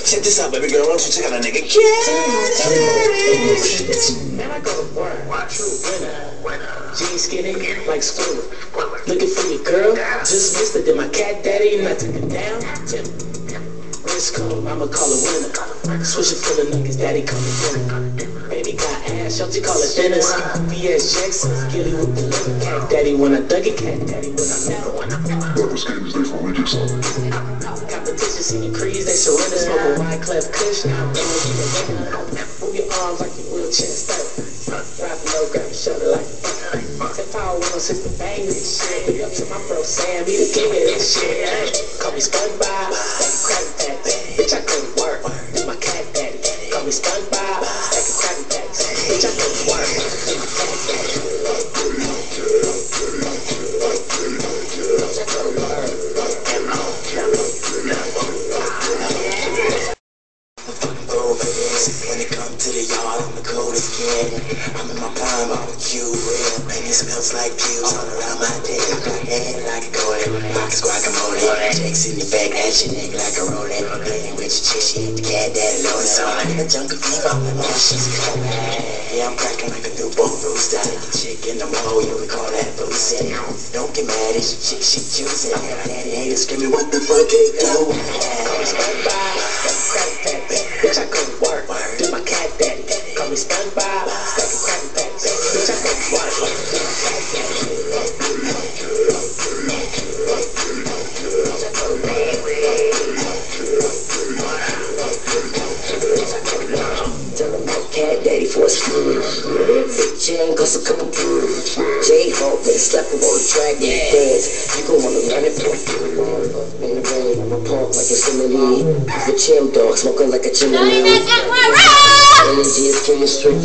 Check this out, baby girl. Why don't you check out a nigga? Man, I go to work. True winner. Jeans skinny like squirrel. Looking for your girl. Just missed it. Did my cat daddy and I took it down? Wrist cold, I'ma call it winner. Switch it full of niggas, daddy call it dinner. Baby got ass, y'all call it dinner. B.S. Jackson, Gilly with the liver. Cat daddy when I dug it, cat daddy when I never. Competition, see the crease, they surrender. Smoke a wine, cleft kush. Now I'm move your arms like your wheelchair stuff. Drop low, grab your shoulder like Tip power 106 to bang this shit. Big up to my bro Sam, he the king of this shit. Call me SpongeBob, stack of Krabby Patties. Bitch, I go to work, do my cat daddy. Call me SpongeBob, stack of Krabby Patties. Bitch, I go to work, do my cat daddy. When it comes to the yard, I'm the coldest kid. I'm in my prime, I'm a Q real. And it smells like pews all around my dick. Head like a golden, box guacamole. Checks in the back, that shit neck like a rolling. Playing with your chick, she hit the cat daddy low. So I'm in a jungle fever, oh she's cold. Yeah, I'm cracking like a newborn rooster. The chick in the mall, yeah, we call that boosting. Don't get mad, it's your chick, she choosing. Daddy haters screaming, what the fuck they do? Call me SpongeBob, Krabby Patties. Bitch, I go to work, do my cat daddy. Call me SpongeBob, stack of Krabby Patties. Bitch, I go to work, do my cat daddy. Tell him my cat daddy for a screw. Big chain cost a couple brews. J-Hope, they slap him on the track and dance. You gon' wanna run it for in the rain, I'ma park like Yosemite. The chim dog, smoking like a chimney. Energy is king straight.